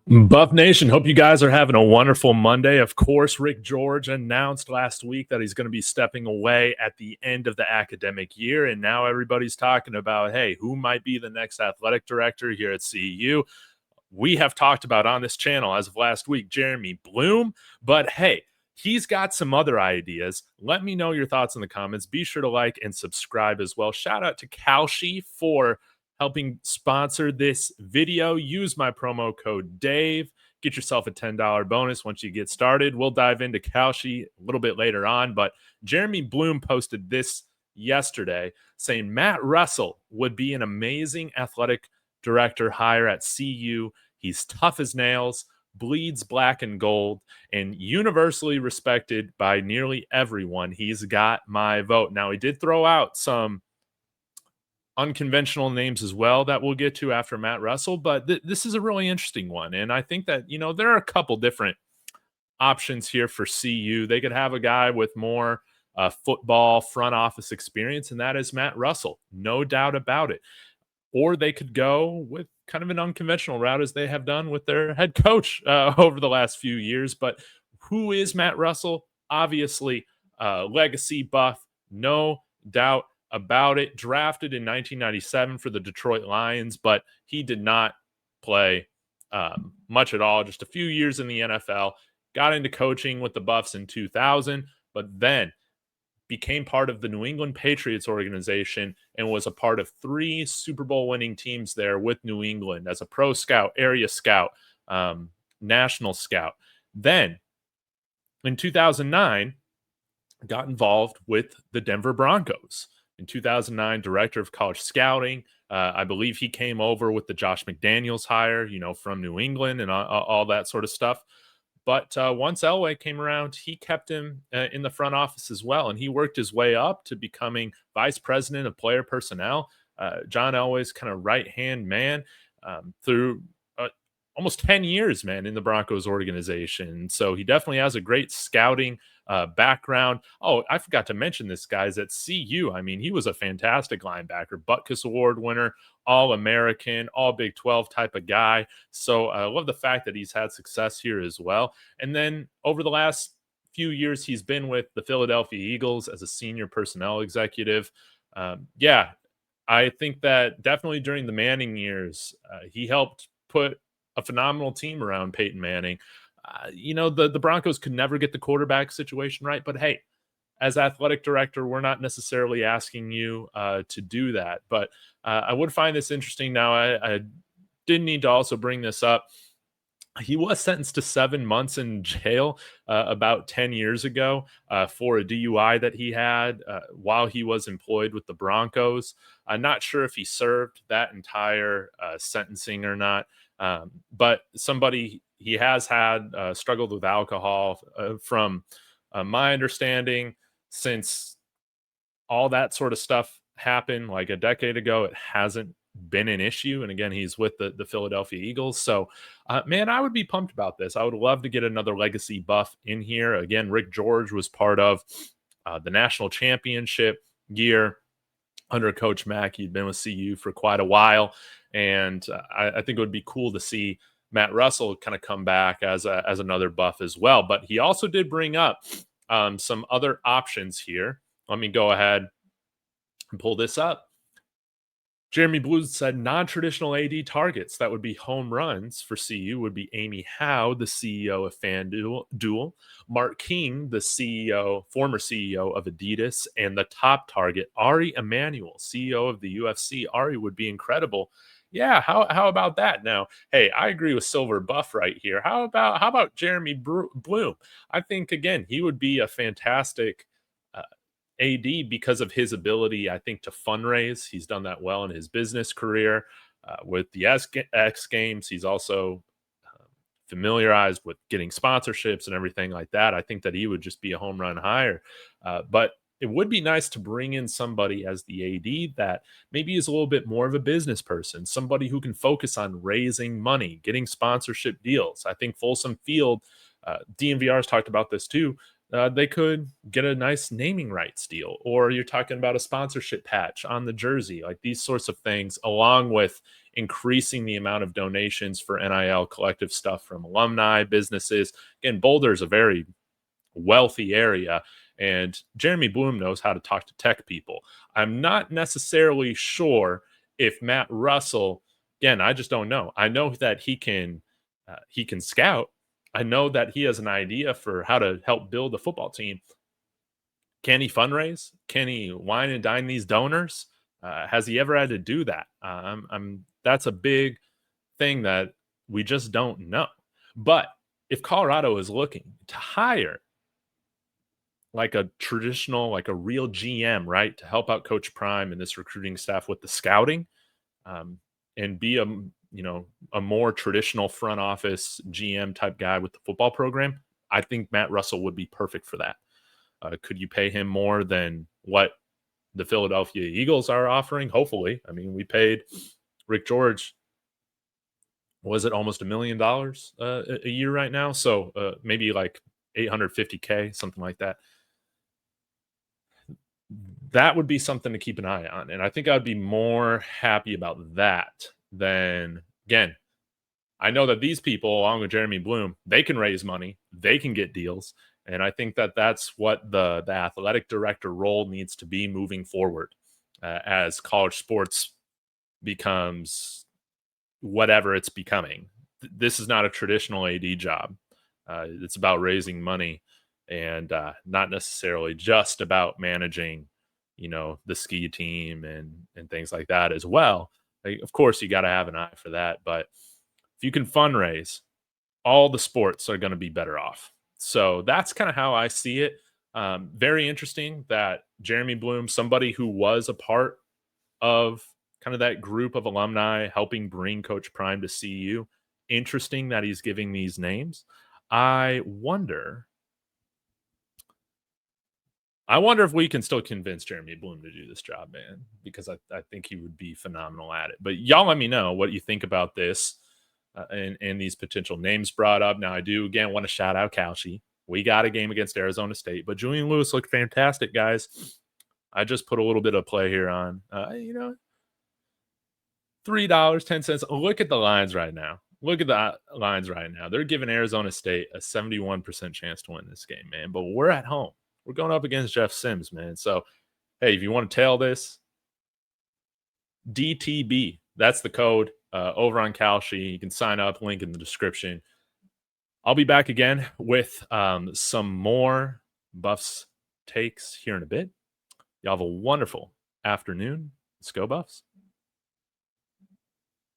Buff Nation, hope you guys are having a wonderful Monday. Of course, Rick George announced last week that he's going to be stepping away at the end of the academic year. And now everybody's talking about, hey, who might be the next athletic director here at CEU? We have talked about on this channel as of last week, Jeremy Bloom. But hey, he's got some other ideas. Let me know your thoughts in the comments. Be sure to like and subscribe as well. Shout out to Kalshi for helping sponsor this video. Use my promo code Dave. Get yourself a $10 bonus once you get started. We'll dive into Kalshi a little bit later on, but Jeremy Bloom posted this yesterday saying Matt Russell would be an amazing athletic director hire at CU. He's tough as nails, bleeds black and gold, and universally respected by nearly everyone. He's got my vote. Now, he did throw out some unconventional names as well that we'll get to after Matt Russell, but this is a really interesting one. And I think that, there are a couple different options here for CU. They could have a guy with more football front office experience, and that is Matt Russell, no doubt about it. Or they could go with kind of an unconventional route as they have done with their head coach over the last few years. But who is Matt Russell? Obviously, legacy buff, no doubt about it. Drafted in 1997 for the Detroit Lions, but he did not play much at all, just a few years in the NFL. Got into coaching with the Buffs in 2000, but then became part of the New England Patriots organization and was a part of 3 Super Bowl winning teams there with New England as a pro scout, area scout, national scout. Then in 2009, got involved with the Denver Broncos. In 2009, director of college scouting. I believe he came over with the Josh McDaniels hire, from New England and all that sort of stuff. But once Elway came around, he kept him in the front office as well. And he worked his way up to becoming vice president of player personnel. John Elway's kind of right-hand man through almost 10 years, man, in the Broncos organization. So he definitely has a great scouting background. Oh, I forgot to mention this guy's at CU. I mean, he was a fantastic linebacker, Butkus Award winner, All-American, all Big 12 type of guy. So I love the fact that he's had success here as well. And then over the last few years, he's been with the Philadelphia Eagles as a senior personnel executive. I think that definitely during the Manning years, he helped put a phenomenal team around Peyton Manning. The Broncos could never get the quarterback situation right, but hey, as athletic director, we're not necessarily asking you to do that. But I would find this interesting. Now, I did need to also bring this up. He was sentenced to 7 months in jail about 10 years ago for a DUI that he had while he was employed with the Broncos. I'm not sure if he served that entire sentencing or not. But he has had struggled with alcohol from my understanding since all that sort of stuff happened like a decade ago. It hasn't been an issue. And again, he's with the Philadelphia Eagles. So, man, I would be pumped about this. I would love to get another legacy buff in here. Again, Rick George was part of the national championship year under Coach Mack. He'd been with CU for quite a while. And I think it would be cool to see Matt Russell kind of come back as another buff as well. But he also did bring up some other options here. Let me go ahead and pull this up. Jeremy Bloom said non-traditional AD targets that would be home runs for CU would be Amy Howe, the CEO of FanDuel, Mark King, the former CEO of Adidas, and the top target, Ari Emanuel, CEO of the UFC. Ari would be incredible. Yeah, how about that? Now, hey, I agree with Silver Buff right here. How about Jeremy Bloom? I think again he would be a fantastic AD because of his ability, I think, to fundraise. He's done that well in his business career with the X Games. He's also familiarized with getting sponsorships and everything like that. I think that he would just be a home run hire. But it would be nice to bring in somebody as the AD that maybe is a little bit more of a business person, somebody who can focus on raising money, getting sponsorship deals. I think Folsom Field, DNVR has talked about this too. They could get a nice naming rights deal, or you're talking about a sponsorship patch on the jersey, like these sorts of things, along with increasing the amount of donations for NIL collective stuff from alumni, businesses. Again, Boulder is a very wealthy area, and Jeremy Bloom knows how to talk to tech people. I'm not necessarily sure if Matt Russell, again, I just don't know. I know that he can scout. I know that he has an idea for how to help build a football team. Can he fundraise? Can he wine and dine these donors? Has he ever had to do that? That's a big thing that we just don't know. But if Colorado is looking to hire like a traditional, like a real GM, right, to help out Coach Prime and this recruiting staff with the scouting, um, and be a more traditional front office GM type guy with the football program, I think Matt Russell would be perfect for that. Could you pay him more than what the Philadelphia Eagles are offering? Hopefully. I mean, we paid Rick George, was it almost $1 million a year right now? So maybe like 850K, something like that. That would be something to keep an eye on. And I think I'd be more happy about that than, again, I know that these people, along with Jeremy Bloom, they can raise money, they can get deals. And I think that that's what the athletic director role needs to be moving forward as college sports becomes whatever it's becoming. This is not a traditional AD job. It's about raising money and not necessarily just about managing, the ski team and things like that as well. Like, of course, you got to have an eye for that. But if you can fundraise, all the sports are going to be better off. So that's kind of how I see it. Very interesting that Jeremy Bloom, somebody who was a part of kind of that group of alumni helping bring Coach Prime to CU. Interesting that he's giving these names. I wonder if we can still convince Jeremy Bloom to do this job, man, because I think he would be phenomenal at it. But y'all let me know what you think about this and these potential names brought up. Now, I do, again, want to shout out Kalshi. We got a game against Arizona State, but Julian Lewis looked fantastic, guys. I just put a little bit of play here on, $3.10. Look at the lines right now. Look at the lines right now. They're giving Arizona State a 71% chance to win this game, man. But we're at home. We're going up against Jeff Sims, man. So, hey, if you want to tail this, DTB, that's the code over on Kalshi. You can sign up, link in the description. I'll be back again with some more Buffs takes here in a bit. Y'all have a wonderful afternoon. Let's go, Buffs.